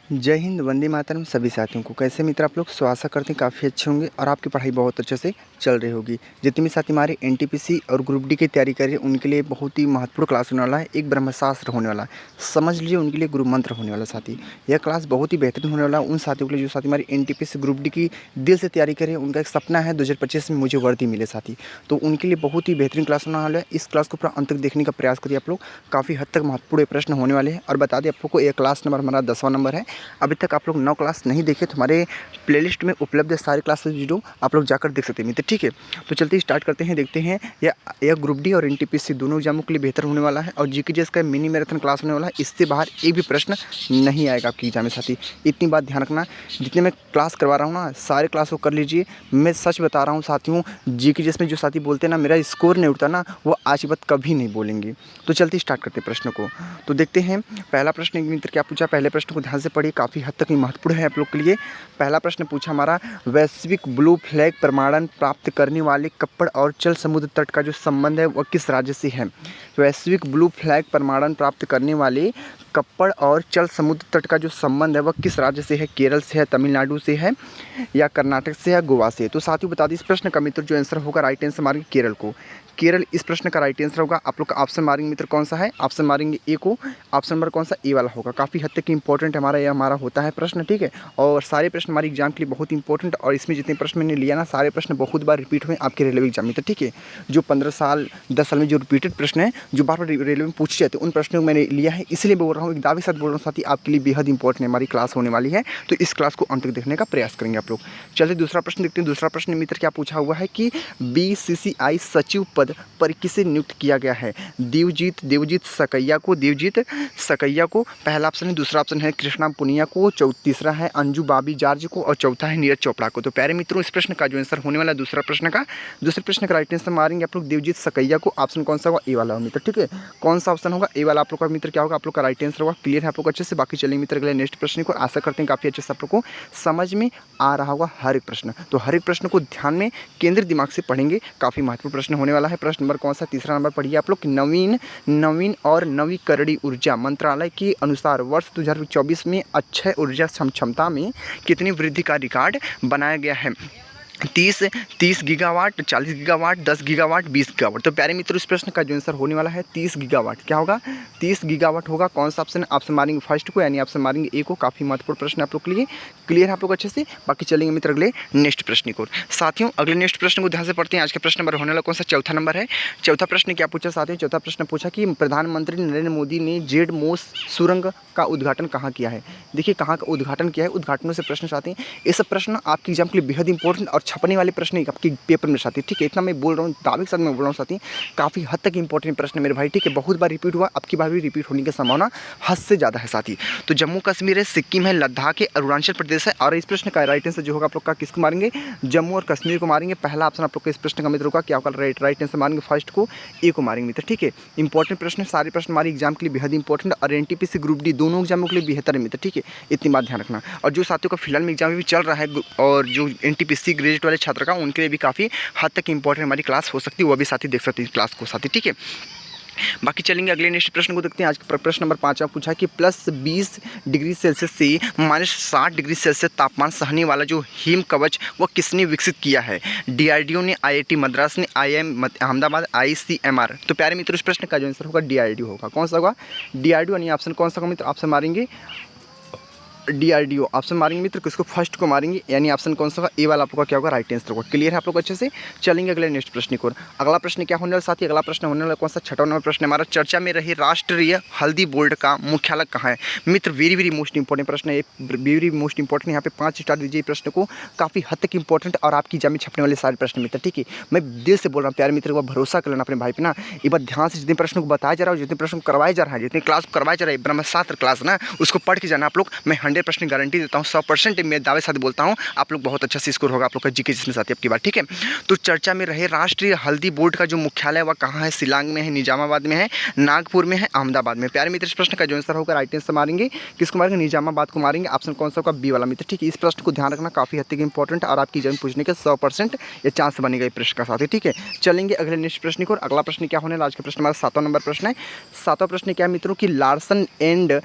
जय हिंद, वंदे मातरम सभी साथियों को। कैसे मित्र आप लोग? सो आशा करते हैं काफ़ी अच्छे होंगे और आपकी पढ़ाई बहुत अच्छे से चल रही होगी। जितने भी साथी हमारे एनटीपीसी और ग्रुप डी की तैयारी कर रहे हैं उनके लिए बहुत ही महत्वपूर्ण क्लास होने वाला है। एक ब्रह्मशास्त्र होने वाला है, समझ लीजिए उनके लिए गुरु मंत्र होने वाला साथी। यह क्लास बहुत ही बेहतरीन होने वाला है उन साथियों के लिए जो साथी हमारी एनटीपीसी ग्रुप डी की दिल से तैयारी करें। उनका एक सपना है 2025 में मुझे वर्दी मिले साथी, तो उनके लिए बहुत ही बेहतरीन क्लास होने वाला है। इस क्लास को पूरा अंत तक देखने का प्रयास करिए आप लोग। काफ़ी हद तक महत्वपूर्ण प्रश्न होने वाले हैं। और बता दें आप लोग को, यह क्लास नंबर हमारा 10वां नंबर है। अभी तक आप लोग 9 क्लास नहीं देखे तो हमारे प्लेलिस्ट में उपलब्ध है सारे क्लासेस वीडियो, आप लोग जाकर देख सकते हैं मित्र। ठीक है, तो चलते ही स्टार्ट करते हैं। देखते हैं यह ग्रुप डी और एनटीपीसी दोनों एग्जामों के लिए बेहतर होने वाला है। और जीके जीएस का मिनी मैराथन क्लास होने वाला है। इससे बाहर एक भी प्रश्न नहीं आएगा आपकी एग्जाम में साथी। इतनी बात ध्यान रखना, जितने मैं क्लास करवा रहा हूँ ना सारे क्लास को कर लीजिए। मैं सच बता रहा हूँ साथियों, जीके जीएस में जो साथी बोलते हैं ना मेरा स्कोर नहीं उठता ना, वो आज की बात कभी नहीं बोलेंगे। तो चलते स्टार्ट करते हैं प्रश्न को। तो देखते हैं पहला प्रश्न मित्र क्या पूछा। पहले प्रश्न को ध्यान से पढ़िए, काफ़ी हद तक महत्वपूर्ण है आप लोग के लिए। पहला प्रश्न पूछा हमारा, वैश्विक ब्लू फ्लैग प्रमाणन प्राप्त करने वाले कप्पड़ और चल समुद्र तट का जो संबंध है वह किस राज्य से है। वैश्विक ब्लू फ्लैग प्रमाणन प्राप्त करने वाले कप्पड़ और चल समुद्र तट का जो संबंध है वह किस राज्य से है। केरल से है, तमिलनाडु से है, या कर्नाटक से, या गोवा से। तो साथियों बता दें इस प्रश्न का मित्र जो आंसर होगा, राइट आंसर मारेंगे केरल को। केरल इस प्रश्न का राइट आंसर होगा। आप लोग का ऑप्शन मारेंगे मित्र कौन सा है, ऑप्शन मारेंगे ए को। ऑप्शन नंबर कौन सा, ए वाला होगा। काफ़ी हद तक इंपॉर्टेंट हमारा यह हमारा होता है प्रश्न, ठीक है। और सारे प्रश्न हमारे एग्जाम के लिए बहुत इंपॉर्टेंट, और इसमें जितने प्रश्न मैंने लिया ना सारे प्रश्न बहुत बार रिपीट हुए आपके रेलवे एग्जाम में। तो ठीक है, जो 15 साल 10 साल में जो रिपीटेड प्रश्न है जो बार बार रेलवे में पूछे जाते हैं उन प्रश्नों को मैंने लिया है। इसलिए बोल रहा हूँ, एक दावे के साथ बोल रहा हूँ साथी, आपके लिए बेहद इंपॉर्टेंट हमारी क्लास होने वाली है। तो इस क्लास को अंत तक देखने का प्रयास करेंगे आप लोग। चलिए दूसरा प्रश्न देखते हैं। दूसरा प्रश्न मित्र क्या पूछा हुआ है कि बीसीसीआई सचिव पद पर किसे नियुक्त किया गया है। देवजीत सकैया को पहला ऑप्शन है। दूसरा ऑप्शन है कृष्णा पुनिया को, तीसरा है अंजू बाबी जॉर्ज को, और चौथा है नीरज चोपड़ा को। तो प्यारे मित्रों इस प्रश्न का जो आंसर होने वाला है दूसरे प्रश्न का राइट आंसर मारेंगे आप लोग देवजीत सकैया को। ऑप्शन कौन सा होगा, ए वाला मित्र। ठीक है, कौन सा ऑप्शन होगा, ए वाला आप लोग का मित्र क्या होगा, आप लोग का राइट आंसर होगा। क्लियर है आप लोग अच्छे से। बाकी चलिए मित्र अगले नेक्स्ट प्रश्न को, आशा करते हैं काफी अच्छे से आप लोग को समझ में आ रहा होगा हर एक प्रश्न। तो हर एक प्रश्न को ध्यान में केंद्रित दिमाग से पढ़ेंगे, काफी महत्वपूर्ण प्रश्न होने वाला है। प्रश्न नंबर कौन सा, तीसरा नंबर पढ़िए आप लोग। नवीन और नवीकरणीय ऊर्जा मंत्रालय के अनुसार वर्ष 2024 में अक्षय ऊर्जा क्षमता में कितनी वृद्धि का रिकॉर्ड बनाया गया है। 30 गीगावाट, 40 गीगावाट, 10 गीगावाट, 20 गीगावाट। तो प्यारे मित्रों इस प्रश्न का जो आंसर होने वाला है 30 गीगावाट। क्या होगा, 30 गीगावाट होगा। कौन सा ऑप्शन है, ऑप्शन मारेंगे फर्स्ट को, यानी ऑप्शन मारेंगे ए को। काफ़ी महत्वपूर्ण प्रश्न आप लोग के लिए। क्लियर है आप लोग अच्छे से। बाकी चलेंगे मित्र अगले नेक्स्ट प्रश्न को। साथियों अगले नेक्स्ट प्रश्न को ध्यान से पढ़ते हैं। आज का प्रश्न नंबर होने वाला कौन सा, चौथा नंबर है। चौथा प्रश्न क्या पूछा साथियों, चौथा प्रश्न पूछा कि प्रधानमंत्री नरेंद्र मोदी ने जेड मोस सुरंग का उद्घाटन कहाँ किया है। देखिए कहाँ का उद्घाटन किया है, उद्घाटनों से प्रश्न आते हैं। ये सब प्रश्न आपके एग्जाम के लिए बेहद इंपॉर्टेंट और छपने वाले प्रश्न आपके पेपर में साथी। ठीक है, इतना मैं बोल रहा हूँ, दावे के साथ मैं बोल रहा हूँ साथी, काफ़ी हद तक इंपॉर्टेंट प्रश्न मेरे भाई। ठीक है, बहुत बार रिपीट हुआ, अब की बार भी रिपीट होने की संभावना हद से ज़्यादा है साथी। तो जम्मू कश्मीर है, सिक्किम है, लद्दाख है, अरुणाचल प्रदेश है। और इस प्रश्न का राइट आंसर जो होगा आप लोग का किसको मारेंगे, जम्मू और कश्मीर को मारेंगे। पहला ऑप्शन आप लोग का इस प्रश्न का मित्र होगा क्या होगा, राइट आंसर मारेंगे फर्स्ट को, ए को मारेंगे मित्र। ठीक है, इंपॉर्टेंट प्रश्न, सारे प्रश्न हमारे एग्जाम के लिए बेहद इंपॉर्टेंट, और एनटीपीसी ग्रुप डी दोनों एग्जामों के लिए बेहतर है मित्र। ठीक है, इतनी बात ध्यान रखना। और जो साथियों का फिलहाल में एग्जाम भी चल रहा है और जो एनटीपीसी ग्रेजुएट वाले छात्र का, उनके लिए भी काफ़ी हद तक इंपॉर्टेंट हमारी क्लास हो सकती है, वो भी साथी देख सकते हैं इस क्लास को साथी। ठीक है, बाकी चलेंगे अगले नेक्स्ट प्रश्न को देखते हैं। आज का प्रश्न नंबर 5 पूछा कि +20 डिग्री सेल्सियस से -60 डिग्री सेल्सियस तापमान सहने वाला जो हिम कवच वह किसने विकसित किया है। डीआरडीओ ने, आईआईटी मद्रास ने, आईआईएम अहमदाबाद, आईसीएमआर। तो प्यारे मित्रों इस प्रश्न का जो आंसर होगा डीआरडीओ होगा। कौन सा होगा, डीआरडीओ। यानी ऑप्शन कौन सा होगा मित्र, ऑप्शन मारेंगे डीआरडीओ। ऑप्शन मारेंगे मित्र किसको, फर्स्ट को मारेंगे, यानी ऑप्शन कौन सा होगा, ए वाला आपका क्या होगा, राइट आंसर होगा। क्लियर है आप लोग अच्छे से। चलेंगे अगले नेक्स्ट प्रश्न को। अगला प्रश्न क्या होने वाला साथी, अगला प्रश्न होने वाला कौन सा, छठा नंबर प्रश्न हमारा, चर्चा में रहे राष्ट्रीय हल्दी बोर्ड का मुख्यालय कहाँ है। मित्र वेरी मोस्ट इंपॉर्टेंट प्रश्न है, वेरी मोस्ट इंपॉर्टेंट। यहाँ पे 5 स्टार दीजिए प्रश्न को, काफ़ी हद तक इंपॉर्टेंट और आपकी एग्जाम में छपने वाले सारे प्रश्न मित्र। ठीक है, मैं दिल से बोल रहा हूँ प्यारे मित्र को, भरोसा कर लेना अपने भाई पे ना। एक बार ध्यान से जितने प्रश्न को बताया जा रहा है, जितने प्रश्न को करवाया जा रहा है, जितने क्लास करवाया जा रहा है ब्रह्मशास्त्र क्लास ना, उसको पढ़ के जाना आप लोग। मैं 100% गारंटी देता हूँ, 100% मैं दावे साथ बोलता हूँ आप लोग बहुत अच्छा से स्कोर होगा आप लोग का जीके जिसमें साथी आपकी बात। ठीक है, तो चर्चा में रहे राष्ट्रीय हल्दी बोर्ड का जो मुख्यालय वह कहाँ है, शिलांग में है, निजामाबाद में है, नागपुर में है, अहमदाबाद में। प्यारे मित्र इस प्रश्न का जो आंसर होगा राइट आंसर मारेंगे किसको मारेंगे, निजामाबाद को मारेंगे। ऑप्शन कौन सा होगा, बी वाला मित्र। ठीक है, इस प्रश्न को ध्यान रखना, काफी हद तक इंपॉर्टेंट और आपकी एग्जाम पूछने के 100% ये चांस बनेगा इस प्रश्न का साथी। ठीक है, चलेंगे अगले नेक्स्ट प्रश्न को। अगला प्रश्न क्या होने, आज का प्रश्न हमारा 7वां नंबर प्रश्न है। 7वां प्रश्न क्या मित्रों की लार्सन एंड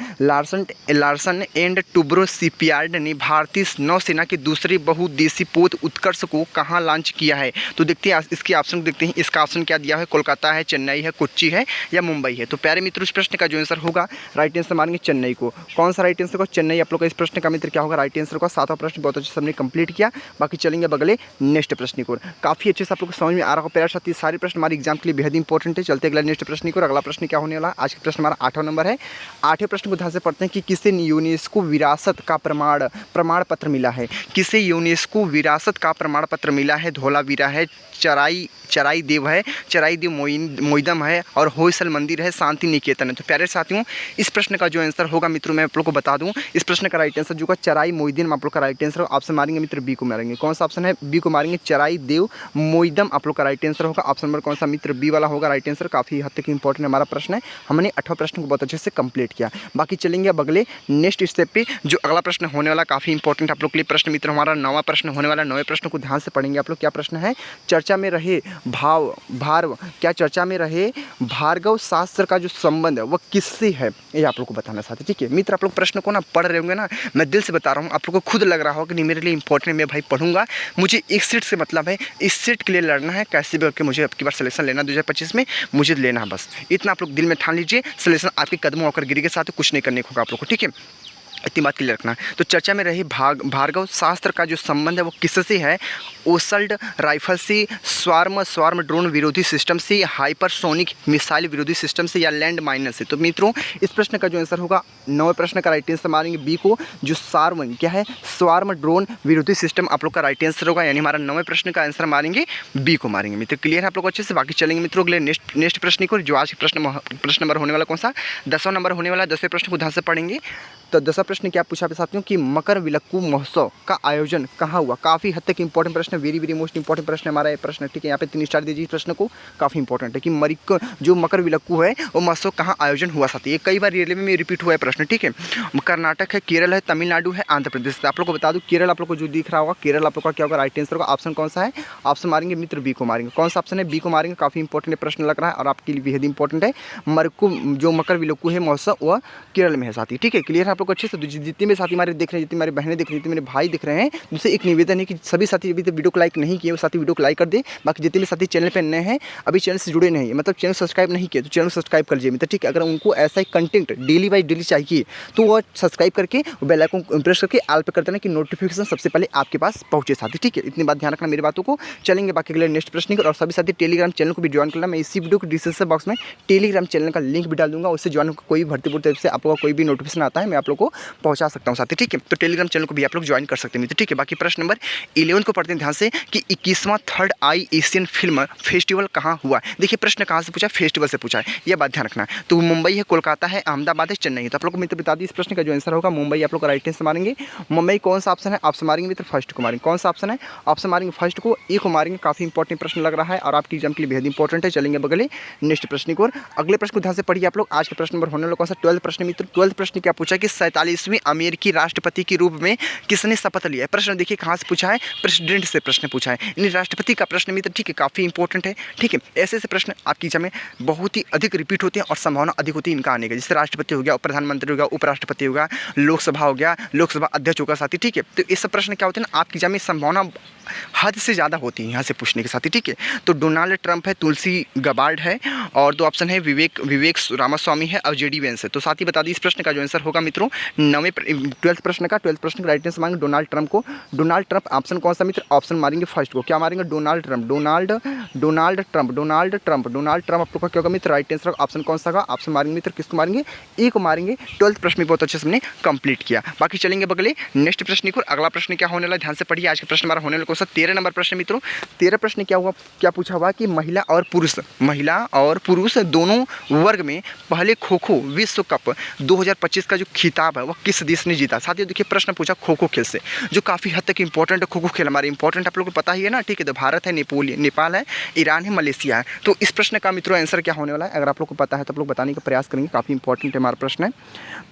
टुब्रो शिपयार्ड ने भारतीय नौसेना के दूसरे बहुउद्देशीय पोत उत्कर्ष को कहाँ लॉन्च किया है? तो देखते हैं इसके ऑप्शन को देखते हैं। इसका ऑप्शन क्या दिया है? कोलकाता है, चेन्नई है, कोच्चि है या मुंबई है। तो प्यारे मित्रों, इस प्रश्न का जो आंसर होगा राइट आंसर मारेंगे चेन्नई को। कौन सा राइट आंसर को? चेन्नई। आप लोग का इस प्रश्न का मित्र क्या होगा? राइट आंसर का। 7वां प्रश्न बहुत अच्छे से हमने कंप्लीट किया। बाकी चलेंगे बगले नेक्स्ट प्रश्न की ओर। काफी अच्छे से आप लोग को समझ में आ रहा हो प्यारे साथी, सारे प्रश्न हमारे एग्जाम के लिए बेहद इंपॉर्टेंट है। चलते अगला नेक्स्ट प्रश्न की ओर। अगला प्रश्न क्या होने वाला है? आज का प्रश्न हमारा 8वां नंबर है। 8वें प्रश्न को ध्यान से पढ़ते हैं कि किसे यूनेस्को विरासत का प्रमाण पत्र मिला है? किसे यूनेस्को विरासत का प्रमाण पत्र मिला है? धोलावीरा है, चराई देव है, चराई देव मोइदम है और होयसल मंदिर है, शांति निकेतन है। तो प्यारे साथियों, इस प्रश्न का जो आंसर होगा मित्रों, मैं आप लोग को बता दूं, इस प्रश्न का राइट आंसर जो होगा चराई मोइदम आप लोग का राइट आंसर। ऑप्शन मारेंगे मित्र बी को मारेंगे। कौन सा ऑप्शन है? बी को मारेंगे, चराई देव मोइदम आप लोग का राइट आंसर होगा। ऑप्शन नंबर कौन सा मित्र? बी वाला होगा राइट आंसर। काफी हद तक इंपॉर्टेंट हमारा प्रश्न है। हमने 8वां प्रश्न को बहुत अच्छे से कंप्लीट किया। बाकी चलेंगे अब अगले नेक्स्ट स्टेप पे। जो अगला प्रश्न होने वाला काफी इंपॉर्टेंट आप लोग के लिए प्रश्न मित्र, हमारा 9वां प्रश्न होने वाला। 9वें प्रश्न को ध्यान से पढ़ेंगे आप लोग। क्या प्रश्न है? चर्चा में रहे चर्चा में रहे भार्गव शास्त्र का जो संबंध है वह किससे है? ये आप लोग को बताना चाहते हैं। ठीक है मित्र, आप लोग प्रश्न को ना पढ़ रहे होंगे ना, मैं दिल से बता रहा हूँ, आप लोग को खुद लग रहा होगा कि नहीं मेरे लिए इंपॉर्टेंट, मैं भाई पढ़ूंगा, मुझे एक सीट से मतलब है, इस सीट के लिए लड़ना है, कैसे भी करके मुझे अब की बार सिलेक्शन लेना 2025 में, मुझे लेना है बस। इतना आप लोग दिल में ठान लीजिए। सिलेक्शन आपके कदमों आकर गिरी के साथ कुछ नहीं करने को होगा आप लोग को। ठीक है, इतनी बात क्लियर रखना। तो चर्चा में रही भार्गव शास्त्र का जो संबंध है वो किससे है? ओसल्ट राइफल से, स्वार्म ड्रोन विरोधी सिस्टम से, हाइपरसोनिक मिसाइल विरोधी सिस्टम से या लैंड माइनर से। तो मित्रों, इस प्रश्न का जो आंसर होगा 9वें प्रश्न का राइट आंसर मारेंगे बी को, जो स्वार्म ड्रोन विरोधी सिस्टम आप लोग का राइट आंसर होगा। यानी हमारा 9वें प्रश्न का आंसर मारेंगे बी को मारेंगे मित्र। क्लियर है आप लोग अच्छे से? बाकी चलेंगे मित्रों अगले नेक्स्ट प्रश्न को। जो आज के प्रश्न नंबर होने वाला कौन सा? 10वां नंबर होने वाला। 10वें प्रश्न को ध्यान से पढ़ेंगे। तो 10वां प्रश्न क्या पूछा आप साथियों कि मकरविलक्कू महोत्सव का आयोजन कहाँ हुआ? काफी हद तक इंपॉर्टेंट प्रश्न है, वेरी मोस्ट इंपॉर्टेंट प्रश्न है हमारा ये प्रश्न। ठीक है, यहाँ पे 3 स्टार दीजिए प्रश्न को, काफी इंपॉर्टेंट है कि जो मकरविलक्कू है वो महोत्सव कहाँ आयोजन हुआ साथी। ये कई बार रेलवे में रिपीट हुआ है प्रश्न। ठीक है, कर्नाटक है, केरल है, तमिलनाडु है, आंध्र प्रदेश। आप लोग को बता दूं, केरल आप लोग को जो दिख रहा होगा, केरल आप लोग का क्या होगा? राइट आंसर होगा। ऑप्शन कौन सा है? ऑप्शन मारेंगे मित्र बी को मारेंगे। कौन सा ऑप्शन है? बी को मारेंगे। काफी इंपॉर्टेंट प्रश्न लग रहा है और आपके लिए बेहद इंपॉर्टेंट है। जो मकरविलक्कू है महोत्सव वह केरल में है साथी। ठीक है, क्लियर है आप लोग अच्छे से? जितने भी साथी हमारे देख रहे हैं, जितनी हमारी बहनें देख रही हैं, जितने मेरे भाई दिख रहे हैं, उनसे एक निवेदन है कि सभी साथी अभी तक वीडियो को लाइक नहीं किए वो साथी वीडियो को लाइक कर दे। बाकी जितने भी साथी चैनल पे नए हैं, अभी चैनल से जुड़े नहीं, मतलब चैनल सब्सक्राइब नहीं किए, तो चैनल सब्सक्राइब कर लीजिए मित्र। ठीक है, अगर उनको ऐसा ही कंटेंट डेली बाई डेली चाहिए तो वो सब्सक्राइब करके बेल आइकन प्रेस करके ऑल पे कर देना कि नोटिफिकेशन सबसे पहले आपके पास पहुंचे साथी। ठीक है, इतनी बात ध्यान रखना मेरी बातों को। चलेंगे बाकी अगले नेक्स्ट प्रश्न और सभी साथी टेलीग्राम चैनल को भी ज्वाइन करना। मैं इसी वीडियो को डिस्क्रिप्शन बॉक्स में टेलीग्राम चैनल का लिंक भी डाल दूंगा। उससे ज्वाइन होकर कोई भर्ती तरफ से आपको कोई भी नोटिफिकेशन आता है मैं आप लोग को पहुंचा सकता हूं साथी। ठीक है, तो टेलीग्राम चैनल को भी आप लोग ज्वाइन कर सकते हैं मित्र। ठीक है, बाकी प्रश्न नंबर 11 को पढ़ते हैं ध्यान से कि 21वां थर्ड आई एशियन फिल्म फेस्टिवल कहाँ हुआ? देखिए प्रश्न कहाँ से पूछा? फेस्टिवल से पूछा है, यह बात ध्यान रखना। तो मुंबई है, कोलकाता है, अहमदाबाद है, चेन्नई है। तो आप लोग को मित्र बता दी इस प्रश्न का जो आंसर होगा मुंबई आप लोग का राइट आंसर मारेंगे। मुंबई कौन सा ऑप्शन है? ऑप्शन मारेंगे मित्र फर्स्ट को मारेंगे। कौन सा ऑप्शन है? ऑप्शन मारेंगे फर्स्ट को, ए को मारेंगे। काफी इंपॉर्टेंट प्रश्न लग रहा है और आपकी एग्जाम के लिए बेहद इंपॉर्टेंट है। चलेंगे बगले नेक्स्ट प्रश्न को। अगले प्रश्न को ध्यान से पढ़िए आप लोग। आज के प्रश्न नंबर होने वाला कौन सा? 12 प्रश्न मित्र। 12 प्रश्न क्या पूछा कि 47वें अमेरिकी राष्ट्रपति के रूप में किसने शपथ लिया है? प्रश्न देखिए कहाँ से पूछा है? प्रेसिडेंट से प्रश्न पूछा है, यानी राष्ट्रपति का प्रश्न मित्र। ठीक है, काफी इंपॉर्टेंट है। ठीक है, ऐसे प्रश्न आपकी एग्जाम में बहुत ही अधिक रिपीट होते हैं और संभावना अधिक होती है इनका आने का। जैसे राष्ट्रपति हो गया, प्रधानमंत्री हो गया, उपराष्ट्रपति हो गया, लोकसभा हो गया, लोकसभा अध्यक्ष होगा साथी। ठीक है, तो ये सब प्रश्न क्या होते हैं ना आपकी एग्जाम में संभावना हद से ज़्यादा होती है यहाँ से पूछने के साथी। ठीक है, तो डोनाल्ड ट्रंप है, तुलसी गबार्ड है और 2 ऑप्शन है विवेक रामास्वामी है और जेडी वेंस है। तो साथ ही बता दी इस प्रश्न का जो आंसर होगा मित्रों 12 प्रश्न का राइट आंसर मांगे डोनाल्ड ट्रंप को। डोनाल्ड ट्रंप ऑप्शन कौन सा मित्र? ऑप्शन मारेंगे फर्स्ट को। क्या मारेंगे? डोनाल्ड ट्रंप आप लोग का क्या होगा मित्र? राइट आंसर ऑप्शन कौन सा होगा? ऑप्शन मारेंगे मित्र किसको मारेंगे? ए को मारेंगे। 12 प्रश्न में बहुत अच्छे से हमने कंप्लीट किया। बाकी चलेंगे बगले नेक्स्ट प्रश्न को। अगला प्रश्न क्या होने वाला ध्यान से पढ़िए। आज के प्रश्न हमारा होने वाला कौन सा? 13 नंबर प्रश्न मित्रों। 13 प्रश्न क्या हुआ? क्या पूछा हुआ कि महिला और पुरुष दोनों वर्ग में पहले खो खो विश्व कप 2025 का जो खिताब है वह किस देश ने जीता? साथियों देखिए प्रश्न पूछा खो खो खेल से, जो काफी हद तक इंपॉर्टेंट है। खो खो खेल हमारे इंपॉर्टेंट आप लोगों को पता ही है ना। ठीक है, तो भारत है, नेपाल है, ईरान है, मलेशिया है। तो इस प्रश्न का मित्रों आंसर क्या होने वाला है? अगर आप लोग को पता है तो आप लोग बताने का प्रयास करेंगे, काफी इंपॉर्टेंट है हमारा प्रश्न है।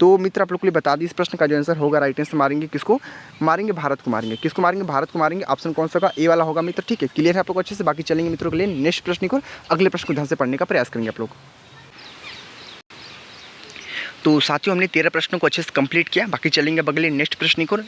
तो मित्र आप लोग को लिए बता दी इस प्रश्न का जो आंसर होगा राइट आंसर मारेंगे किसको? मारेंगे भारत को मारेंगे। किसको मारेंगे? भारत को मारेंगे। ऑप्शन कौन सा होगा? ए वाला होगा मित्र। ठीक है, क्लियर है आप लोग अच्छे से? बाकी चलेंगे मित्रों के लिए नेक्स्ट प्रश्न को। अगले प्रश्न को ध्यान से पढ़ने का प्रयास करेंगे आप लोग। तो साथियों हमने 13 प्रश्नों को अच्छे से कंप्लीट किया। बाकी चलेंगे अब अगले नेक्स्ट प्रश्न की ओर।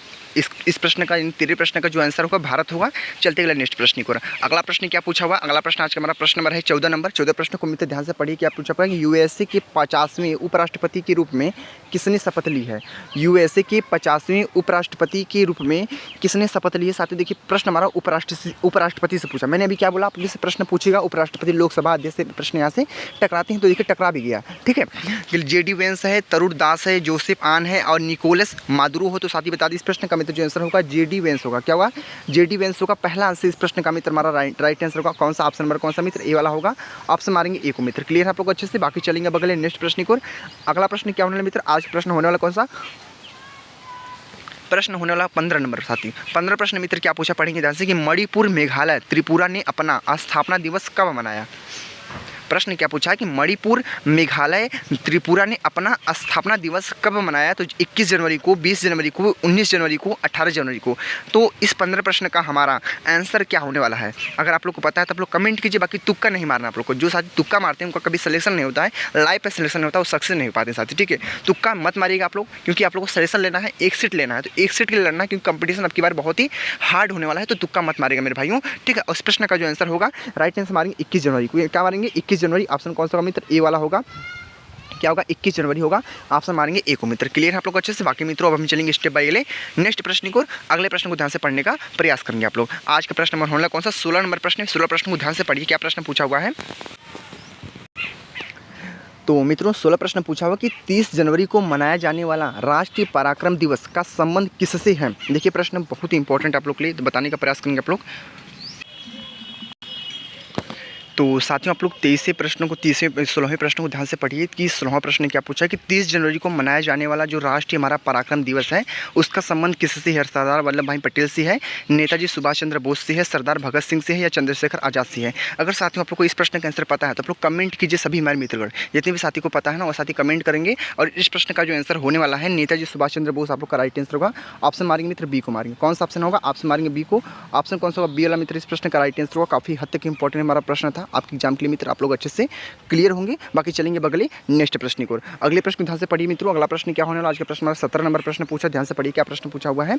इस प्रश्न का, इन 13 प्रश्न का जो आंसर होगा भारत होगा। चलते अगले नेक्स्ट प्रश्न की ओर। अगला प्रश्न क्या पूछा हुआ? अगला प्रश्न आज का हमारा प्रश्न नंबर है 14 नंबर। 14 प्रश्न को मित्र ध्यान से पढ़िए। क्या पूछा हुआ है कि यूएसए के 50वें उपराष्ट्रपति के रूप में किसने शपथ ली है? यूएसए के 50वें उपराष्ट्रपति के रूप में किसने शपथ ली है? साथियों देखिए प्रश्न हमारा उपराष्ट्रपति से पूछा। मैंने अभी क्या बोला, आपसे प्रश्न पूछेगा उपराष्ट्रपति लोकसभा अध्यक्ष से प्रश्न यहाँ से टकराते हैं, तो देखिए टकरा भी गया। ठीक है, जेडी वेंस है, तरुण दास है, जोसेफ आन है और निकोलस मादुरो हो। तो साथी बता दी इस प्रश्न का मित्र जो आंसर होगा जेडी वेंस होगा। क्या होगा? जेडी वेंस होगा। पहला आंसर इस प्रश्न का मित्र हमारा राइट आंसर होगा। कौन सा ऑप्शन नंबर कौन सा मित्र? ए वाला होगा। ऑप्शन मारेंगे ए को मित्र। क्लियर है आप लोग अच्छे से? बाकी चलेंगे बगले नेक्स्ट प्रश्न की ओर। अगला प्रश्न क्या होने वाला मित्र? आज प्रश्न होने वाला कौन सा? प्रश्न होने वाला 15 नंबर। साथी 15 प्रश्न मित्र क्या पूछा पढ़ेंगे ध्यान से कि मणिपुर मेघालय त्रिपुरा ने अपना स्थापना दिवस कब मनाया? प्रश्न क्या पूछा है कि मणिपुर मेघालय त्रिपुरा ने अपना स्थापना दिवस कब मनाया? तो 21 जनवरी को, 20 जनवरी को, 19 जनवरी को, 18 जनवरी को। तो इस 15 प्रश्न का हमारा आंसर क्या होने वाला है? अगर आप लोग को पता है तो आप लोग कमेंट कीजिए। बाकी तुक्का नहीं मारना आप लोग को। जो साथी तुक्का मारते हैं उनका कभी सिलेक्शन नहीं होता है, लाइव पे सिलेक्शन नहीं होता, वो सक्सेस नहीं हो पाते साथी। ठीक है, तुक्का मत मारिएगा आप लोग, क्योंकि आप लोग को सिलेक्शन लेना है, एक सीट लेना है। तो एक सीट के लिए लड़ना है, क्योंकि कंपटीशन अब की बार बहुत ही हार्ड होने वाला है। तो तुक्का मत मारिएगा मेरे भाइयों। ठीक है, उस प्रश्न का जो आंसर होगा राइट आंसर मारेंगे 21 जनवरी को। क्या मारेंगे? 21 जनवरी। ऑप्शन कौन सा होगा मित्र? ए वाला होगा। क्या होगा? 21 जनवरी होगा। ऑप्शन मारेंगे ए को मित्र। क्लियर है आप लोग अच्छे से? बाकी मित्रों अब हम चलेंगे स्टेप बाय अगले नेक्स्ट प्रश्न को। अगले प्रश्न को ध्यान से पढ़ने का प्रयास करेंगे आप लोग। आज का प्रश्न नंबर होने वाला कौन सा? 16 नंबर प्रश्न है। 16 प्रश्न को ध्यान से पढ़िए। क्या प्रश्न पूछा हुआ है? तो मित्रों 16 प्रश्न पूछा हुआ कि 30 जनवरी को मनाया जाने वाला राष्ट्रीय पराक्रम दिवस का संबंध किससे है? देखिए प्रश्न बहुत ही इंपॉर्टेंट आप लोग के लिए, तो बताने का प्रयास करेंगे आप लोग। तो साथियों आप लोग 23वें प्रश्नों को 16वें प्रश्न को ध्यान से पढ़िए कि 16वां प्रश्न क्या पूछा है कि 30 जनवरी को मनाया जाने वाला जो राष्ट्रीय हमारा पराक्रम दिवस है उसका संबंध किससे है? सरदार वल्लभ भाई पटेल से है, नेताजी सुभाष चंद्र बोस से है, सरदार भगत सिंह से है या चंद्रशेखर आज़ाद से है? अगर साथियों आप लोग को इस प्रश्न का आंसर पता है तो आप लोग कमेंट कीजिए। सभी हमारे मित्रगण जितने भी साथी को पता है ना वो साथी कमेंट करेंगे। और इस प्रश्न का जो आंसर होने वाला है नेताजी सुभाष चंद्र बोस आप लोग का राइट आंसर होगा। ऑप्शन मारेंगे मित्र बी को मारेंगे। कौन सा ऑप्शन होगा? ऑप्शन मारेंगे बी को। ऑप्शन कौन सा होगा? बी वाला मित्र इस प्रश्न का राइट आंसर होगा। काफ़ी हद तक इंपॉर्टेंट हमारा प्रश्न था आपके एग्जाम के लिए मित्र, आप लोग अच्छे से क्लियर होंगे। बाकी चलेंगे बगले नेक्स्ट प्रश्न की ओर। अगले प्रश्न ध्यान से पढ़िए मित्रों। अगला प्रश्न क्या होने वाला? आज का प्रश्न 17 नंबर प्रश्न पूछा। ध्यान से पढ़िए क्या प्रश्न पूछा हुआ है।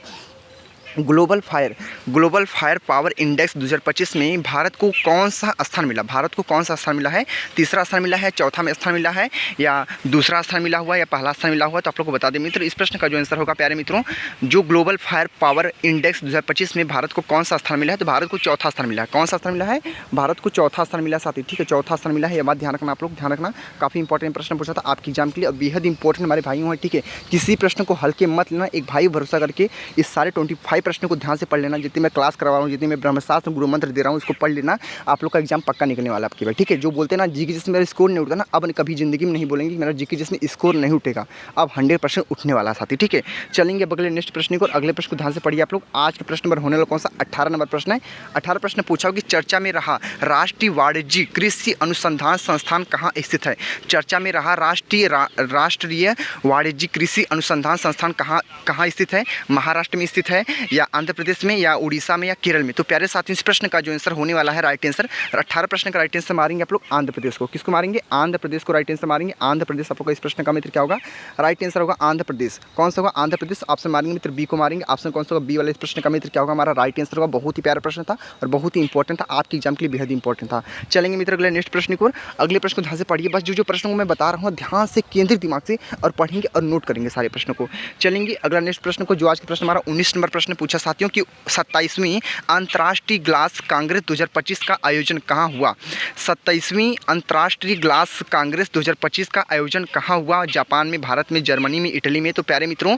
ग्लोबल फायर पावर इंडेक्स 2025 में भारत को कौन सा स्थान मिला? भारत को कौन सा स्थान मिला है? तीसरा स्थान मिला है, चौथा में स्थान मिला है या दूसरा स्थान मिला हुआ या पहला स्थान मिला हुआ? तो आप लोग को बता दें मित्र इस प्रश्न का जो आंसर होगा प्यारे मित्रों, जो ग्लोबल फायर पावर इंडेक्स 2025 में भारत को कौन सा स्थान मिला है? तो भारत को चौथा स्थान मिला है। कौन सा स्थान मिला है? भारत को चौथा स्थान मिला साथी। ठीक है, चौथा स्थान मिला है, ये बात ध्यान रखना आप लोग, ध्यान रखना। काफ़ी इंपॉर्टेंट प्रश्न पूछा था आपके एग्जाम के लिए और बेहद इंपॉर्टेंट हमारे भाइयों हैं। ठीक है, किसी प्रश्न को हल्के मत लेना। एक भाई भरोसा करके इस सारे 25 प्रश्न को ध्यान से पढ़ लेना। जितनी मैं क्लास करवा रहा हूँ, जितनी मैं ब्रह्मशास्त्र गुरु मंत्र दे रहा हूँ, इसको पढ़ लेना। आप लोग का एग्जाम पक्का निकलने वाला आपकी बार। ठीक है, जो बोलते हैं ना जी के जिसमें मेरा स्कोर नहीं उठता ना, अब कभी जिंदगी में नहीं बोलेंगे कि मेरा जी के जिसमें स्कोर नहीं उठेगा। अब 100% उठने वाला साथी। ठीक है, चलेंगे अगले नेक्स्ट प्रश्न को। अगले प्रश्न को ध्यान से पढ़िए आप लोग। आज का प्रश्न नंबर होने वाला कौन सा? 18 नंबर प्रश्न है। 18 प्रश्न पूछा कि चर्चा में रहा राष्ट्रीय वाणिज्यिक कृषि अनुसंधान संस्थान कहाँ स्थित है? चर्चा में रहा राष्ट्रीय वाणिज्यिक कृषि अनुसंधान संस्थान कहाँ स्थित है? महाराष्ट्र में स्थित है या आंध्र प्रदेश में या उड़ीसा में या केरल में? तो प्यारे साथियों इस प्रश्न का जो आंसर होने वाला है राइट आंसर, 18 प्रश्न का राइट आंसर मारेंगे आप लोग आंध्र प्रदेश को। किसको मारेंगे? आंध्र प्रदेश को राइट आंसर मारेंगे। आंध्र प्रदेश आप लोग का इस प्रश्न का मित्र क्या होगा? राइट आंसर होगा आंध्र प्रदेश। कौन सा होगा? आंध्र प्रदेश। ऑप्शन मारेंगे मित्र बी को मारेंगे। ऑप्शन कौन सा होगा? बी वाला इस प्रश्न का मित्र क्या होगा? हमारा राइट आंसर होगा। बहुत ही प्यारा प्रश्न था और बहुत ही इंपॉर्टेंट था आपके एग्जाम के लिए, बेहद इंपॉर्टेंट था। चलेंगे मित्र अगले नेक्स्ट प्रश्न को। अगले प्रश्न को ध्यान से पढ़िए। बस जो प्रश्नों को मैं बता रहा हूँ ध्यान से केंद्रित दिमाग से और पढ़ेंगे और नोट करेंगे सारे प्रश्नों को। चलेंगे अगला नेक्स्ट प्रश्न को। जो आज का प्रश्न हमारा 19 नंबर प्रश्न पूछा साथियों कि 27वीं अंतर्राष्ट्रीय ग्लास कांग्रेस 2025 का आयोजन कहाँ हुआ? 27वीं अंतर्राष्ट्रीय ग्लास कांग्रेस 2025 का आयोजन कहाँ हुआ? जापान में, भारत में, जर्मनी में, इटली में? तो प्यारे मित्रों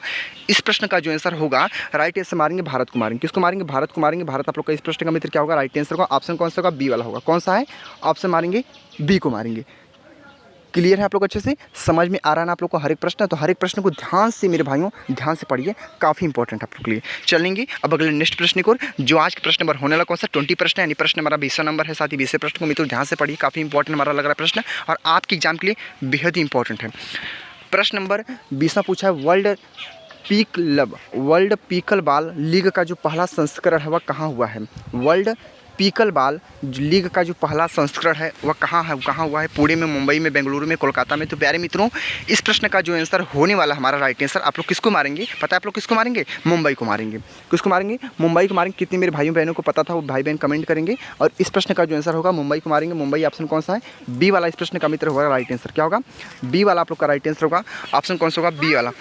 इस प्रश्न का जो आंसर होगा राइट आंसर मारेंगे भारत को मारेंगे। किसको मारेंगे? भारत को मारेंगे। भारत आप लोग का इस प्रश्न का मित्र क्या होगा? राइट आंसर होगा। ऑप्शन कौन सा होगा? बी वाला होगा। कौन सा है? ऑप्शन मारेंगे बी को मारेंगे। क्लियर है आप लोग अच्छे से? समझ में आ रहा है ना आप लोग को हर एक प्रश्न? तो हर एक प्रश्न को ध्यान से मेरे भाइयों ध्यान से पढ़िए, काफ़ी इंपॉर्टेंट आप लोग के लिए। चलेंगे अब अगले नेक्स्ट प्रश्न को। जो आज के प्रश्न नंबर होने वाला कौन सा? 20 प्रश्न है, यानी प्रश्न हमारा 20 नंबर है। साथ ही 20 प्रश्न को मित्रों ध्यान से पढ़िए, काफ़ी इंपॉर्टेंट हमारा लग रहा है प्रश्न और आपके एग्जाम के लिए बेहद ही इंपॉर्टेंट है। प्रश्न नंबर 20 पूछा है वर्ल्ड पीकल बॉल लीग का जो पहला संस्करण है वह कहाँ हुआ है? वर्ल्ड पीकल बॉल लीग का जो पहला संस्करण है वह कहाँ हुआ है? पुणे में, मुंबई में, बेंगलुरु में, कोलकाता में। तो प्यारे मित्रों, इस प्रश्न का जो आंसर होने वाला हमारा राइट आंसर, आप लोग किसको मारेंगे? पता है आप लोग किसको मारेंगे? मुंबई को मारेंगे। किसको मारेंगे? मुंबई को मारेंगे। कितने मेरे भाइयों बहनों को पता था वो भाई बहन कमेंट करेंगे। और इस प्रश्न का जो आंसर होगा मुंबई को मारेंगे। मुंबई ऑप्शन कौन सा है? बी वाला इस प्रश्न का मित्र होगा राइट आंसर। क्या होगा? बी वाला आप लोग का राइट आंसर होगा। ऑप्शन कौन सा होगा? बी वाला।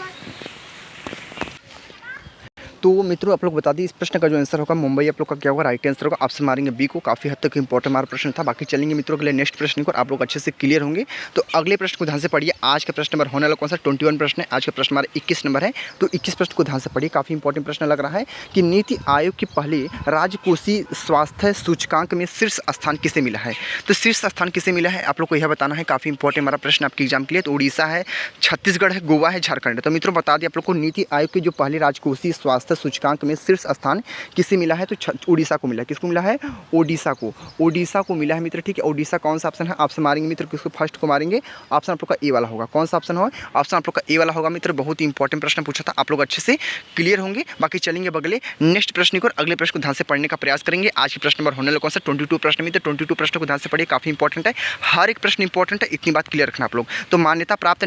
तो मित्रों आप लोग बता दी इस प्रश्न का जो आंसर होगा मुंबई आप लोग का क्या होगा? राइट आंसर होगा। ऑप्शन मारेंगे बी को। काफ़ी हद तक इंपॉर्टेंट हमारा प्रश्न था। बाकी चलेंगे मित्रों के लिए नेक्स्ट प्रश्न को, आप लोग अच्छे से क्लियर होंगे। तो अगले प्रश्न को ध्यान से पढ़िए। आज का प्रश्न नंबर होने वाला कौन सा? 21 प्रश्न है। आज का प्रश्न हमारा 21 नंबर है। तो 21 प्रश्न को ध्यान से पढ़िए। काफ़ी इंपॉर्टेंट प्रश्न लग रहा है कि नीति आयोग की पहली राजकोषीय स्वास्थ्य सूचकांक में शीर्ष स्थान किसे मिला है? तो शीर्ष स्थान किसे मिला है आप लोग को यह बताना है। काफ़ी इंपॉर्टेंट हमारा प्रश्न आपके एग्जाम के लिए। तो उड़ीसा है, छत्तीसगढ़ है, गोवा है, झारखंड है। तो मित्रों बता दिए आप लोग को नीति आयोग की जो पहली राजकोषीय स्वास्थ्य सूचकांक में शीर्ष स्थान किसे मिला है? तो उड़ीसा को मिला है। किसको मिला है? ओडिशा को। ओडिशा को मिला है मित्र, ठीक है। ओडिशा कौन सा ऑप्शन है? ऑप्शन मारेंगे मित्र, किसको फर्स्ट को मारेंगे? ऑप्शन आप लोग का ए वाला होगा। कौन सा ऑप्शन हो? ऑप्शन आप लोग का ए वाला होगा मित्र। बहुत ही इंपॉर्टेंट प्रश्न पूछा था, आप लोग अच्छे से क्लियर होंगे। बाकी चलेंगे बगले नेक्स्ट प्रश्न को, अगले प्रश्न को ध्यान से पढ़ने का प्रयास करेंगे। आज के प्रश्न नंबर होने वाला कौन सा? 22 प्रश्न मित्र। 22 प्रश्न को ध्यान से पढ़िए, काफी इंपॉर्टेंट है। हर एक प्रश्न इंपॉर्टेंट है, इतनी बात क्लियर रखना आप लोग। तो मान्यता प्राप्त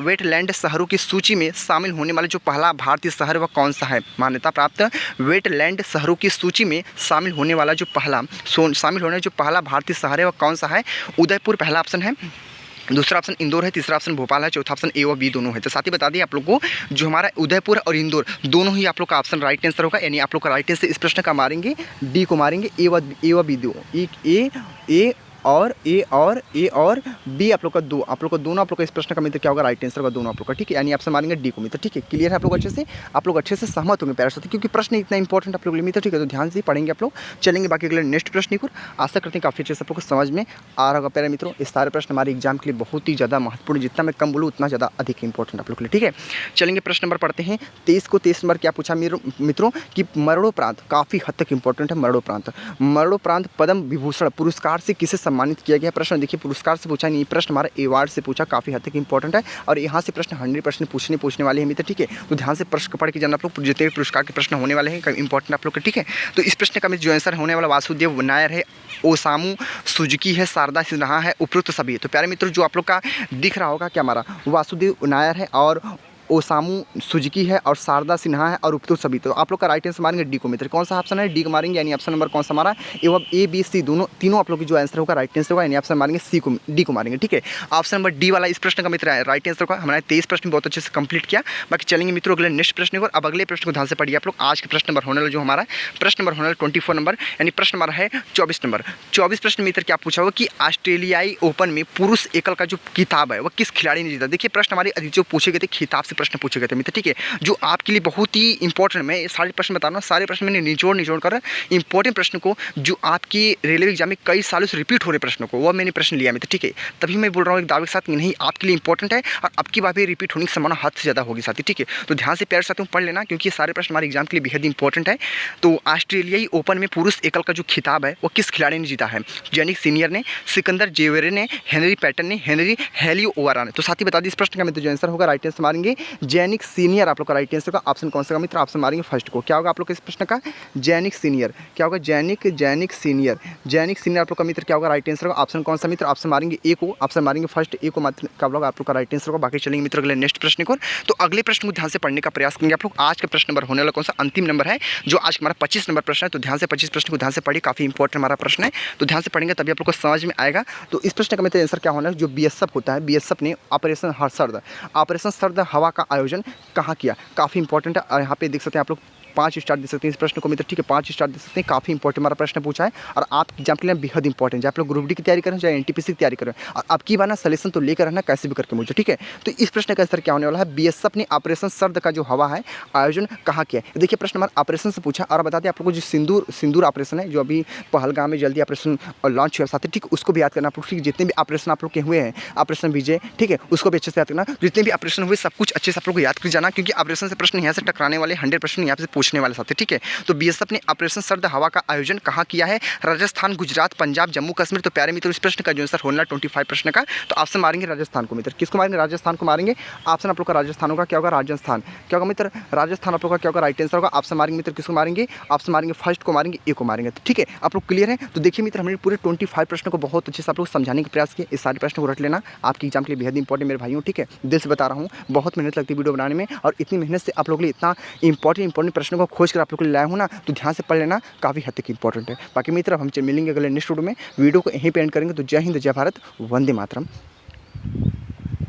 वेटलैंड शहरों की सूची में शामिल होने वाला जो पहला भारतीय शहर वह कौन सा है? मान्यता प्राप्त वेटलैंड शहरों की सूची में शामिल होने वाला जो पहला भारतीय शहर है वह कौन सा है? उदयपुर पहला ऑप्शन है, दूसरा ऑप्शन इंदौर है, तीसरा ऑप्शन भोपाल है, चौथा ऑप्शन ए और बी दोनों है। तो साथ ही बता दिए आप लोग को जो हमारा उदयपुर और इंदौर दोनों ही आप लोग का ऑप्शन राइट आंसर होगा। यानी आप लोग का राइट आंसर इस प्रश्न का मारेंगे डी को मारेंगे। ए व बी दो, ए और बी आप लोग का दो, आप लोग का दोनों आप लोग का इस प्रश्न का मित्र क्या होगा? राइट आंसर होगा दोनों आप लोग का, ठीक है। यानी ऑप्शन मारेंगे डी को मित्र, ठीक है। क्लियर है आप लोग अच्छे से सहमत होंगे प्यारे साथी, क्योंकि प्रश्न इतना इंपॉर्टेंट आप लोग मित्र, ठीक है। तो ध्यान से पढ़ेंगे आप लोग। चलेंगे बाकी अगले नेक्स्ट प्रश्न की। आशा करते हैं काफ़ी अच्छे से आप लोग को समझ में आ रहा होगा प्यारे मित्रों। इस सारे प्रश्न हमारे एग्जाम के लिए बहुत ही ज़्यादा महत्वपूर्ण, जितना मैं कम बोलूँ उतना ज़्यादा अधिक इंपॉर्टेंट आप लोग के लिए, ठीक है। चलेंगे प्रश्न नंबर पढ़ते हैं 23 नंबर। क्या पूछा मित्रों कि मरणोपरांत, काफ़ी हद तक इंपॉर्टेंट है मरणोपरांत पद्म विभूषण पुरस्कार से किसे सम्मानित किया गया? प्रश्न देखिए पुरस्कार से पूछा नहीं, प्रश्न हमारा अवार्ड से पूछा। काफ़ी हद तक इंपॉर्टेंट है और यहाँ से प्रश्न 100% पूछने वाले हैं मित्र, ठीक है। तो ध्यान से प्रश्न पढ़ के जाना आप लोग, जितने भी पुरस्कार के प्रश्न होने वाले हैं इंपॉर्टेंट आप लोग के, ठीक है। तो इस प्रश्न का जो आंसर होने वाला वासुदेव नायर है, ओसामू सुजुकी है, शारदा सिन्हा है, उपरोक्त सभी। तो प्यारे मित्रों जो आप लोग का दिख रहा होगा क्या हमारा वासुदेव नायर है और ओसामू सुजुकी है और शारदा सिन्हा है और उपरोक्त सभी। तो आप लोग का राइट आंसर मारेंगे डी को मित्र। कौन सा ऑप्शन है? डी को मारेंगे। यानी ऑप्शन नंबर कौन सा हमारा? एवं ए बी सी तीनों आप लोग की जो आंसर होगा राइट आंसर होगा। यानी ऑप्शन मारेंगे सी को, डी को मारेंगे, ठीक है। ऑप्शन नंबर डी वाला इस प्रश्न का मित्र राइट आंसर होगा। हमने 23 प्रश्न बहुत अच्छे से कंप्लीट किया। बाकी चलेंगे मित्रों अगले नेक्स्ट प्रश्न को। अब अगले प्रश्न को ध्यान से पढ़िए आप लोग। आज के प्रश्न नंबर होने वाला जो हमारा प्रश्न नंबर होने वाला 24 नंबर, यानी प्रश्न हमारा है 24 नंबर। 24 प्रश्न मित्र क्या पूछा होगा कि ऑस्ट्रेलियाई ओपन में पुरुष एकल का जो खिताब है वह किस खिलाड़ी ने जीता? देखिए प्रश्न हमारे जो पूछे गए थे खिताब से प्रश्न पूछे गए थे मित्र, ठीक है। जो आपके लिए बहुत ही इंपॉर्टेंट, मैं सारे प्रश्न बता रहा हूँ, सारे प्रश्न मैंने निचोड़ कर इंपॉर्टेंट प्रश्न को जो आपकी रेलवे एग्जाम में कई सालों से रिपीट हो रहे प्रश्नों को वह मैंने प्रश्न लिया मित्र, ठीक है। तभी मैं बोल रहा हूँ एक दावे के साथ नहीं आपके लिए इंपॉर्टेंट है और अब की बात भी रिपीट होने की संभावना हद से ज़्यादा होगी साथी, ठीक है। तो ध्यान से प्यारे साथियों पढ़ लेना क्योंकि ये सारे प्रश्न हमारे एग्जाम के लिए बेहद इंपॉर्टेंट है। तो ऑस्ट्रेलियाई ओपन में पुरुष एकल का जो खिताब है वो किस खिलाड़ी ने जीता है? जेनिक सीनियर ने, सिकंदर जेवेरे ने, हेनरी पैटन ने, हेनरी हेलियोओवारा ने। तो साथी बता दी इस प्रश्न का मित्र जो आंसर होगा राइट आंसर मारेंगे जेनिक सीनियर आप लोग का राइट आंसर का। ऑप्शन कौन सा मित्र? ऑप्शन मारेंगे फर्स्ट को। क्या होगा आप लोग इस प्रश्न का? जेनिक सीनियर। क्या होगा? जेनिक सीनियर आप लोग का मित्र क्या होगा? राइट आंसर होगा। ऑप्शन कौन सा मित्र? ऑप्शन मारेंगे ए को। ऑप्शन मारेंगे फर्स्ट ए को मात्र का आप लोग का राइट आंसर होगा। बाकी चलेंगे मित्र अगले नेक्स्ट प्रश्न को। तो अगले प्रश्न को ध्यान से पढ़ने का प्रयास करेंगे आप लोग। आज का प्रश्न नंबर होने वाला कौन सा? अंतिम नंबर है जो आज हमारा 25 नंबर प्रश्न है। तो ध्यान से 25 प्रश्न को ध्यान से पढ़िए, काफी इंपॉर्टेंट हमारा प्रश्न है। तो ध्यान से पढ़ेंगे तभी आप लोग को समझ में आएगा। तो इस प्रश्न का मित्र आंसर क्या होना है? जो बीएसएफ होता है, बीएसएफ ने ऑपरेशन सर्द हवा का आयोजन कहाँ किया? काफी इंपॉर्टेंट है। यहाँ पे देख सकते हैं आप लोग 5 स्टार दे सकते हैं इस प्रश्न को मित्र, ठीक है। 5 स्टार दे सकते हैं, काफ़ी इंपॉर्टेंट हमारा प्रश्न पूछा है और आप एग्जाम के लिए बेहद इंपॉर्टेंट है। आप लोग ग्रुप डी की तैयारी करें चाहे एनटीपीसी की तैयारी करें और आपकी बार ना सलेक्शन तो लेकर रहना कैसे भी करके मुझे, ठीक है। तो इस प्रश्न का आंसर क्या होने वाला है? बीएसएफ ने ऑपरेशन सर्द का जो हवा है आयोजन कहाँ किया है? देखिए प्रश्न हमारा ऑपरेशन से पूछा और बता दें आप लोग को जो सिंदूर ऑपरेशन है जो अभी पहलगाम में जल्दी ऑपरेशन लॉन्च हुआ साथ ही, ठीक, उसको भी याद करना आप लोग, ठीक। जितने भी ऑपरेशन आप लोग के हुए हैं, ऑपरेशन विजय, ठीक है, उसको भी अच्छे से याद करना। जितने भी ऑपरेशन हुए सब कुछ अच्छे से आप लोग को याद कर जाना क्योंकि ऑपरेशन से प्रश्न यहाँ से टकराने वाले 100% यहाँ से पूछने वाले साथी, ठीक है। तो बीएसएफ ने ऑपरेशन सर्द हवा का आयोजन कहाँ किया है? राजस्थान, गुजरात, पंजाब, जम्मू कश्मीर। तो प्यारे मित्रों, इस प्रश्न का जो आंसर होना 25 प्रश्न का, तो ऑप्शन मारेंगे राजस्थान को मित्र। किसको मारेंगे? राजस्थान को मारेंगे। ऑप्शन आप लोग का राजस्थान होगा। क्या होगा? राजस्थान। क्या होगा मित्र? राजस्थान आप लोग का क्या होगा? राइट आंसर होगा। ऑप्शन मारेंगे मित्र। किसको मारेंगे? ऑप्शन मारेंगे फर्स्ट को मारेंगे, ए को मारेंगे। तो ठीक है, आप लोग क्लियर है? तो देखिए मित्र, हमने पूरे 25 प्रश्न को बहुत अच्छे से आप लोग समझाने का प्रयास किया। इस सारे प्रश्न को रट लेना, आपकी एग्जाम के लिए बेहद इंपॉर्टेंट मेरे भाइयों, ठीक है। दिल से बता रहा हूँ, बहुत मेहनत लगती है वीडियो बनाने में, और इतनी मेहनत से आप लोग के लिए इतना इंपॉर्टेंट प्रश्नों को खोज कर आप लोग के लिए लाया हूँ ना, तो ध्यान से पढ़ लेना, काफ़ी हद तक इंपॉर्टेंट है। बाकी मित्र, हम मिलेंगे अगले नेक्स्ट वीडियो में। वीडियो को यहीं पे एंड करेंगे। तो जय हिंद, जय भारत, वंदे मातरम।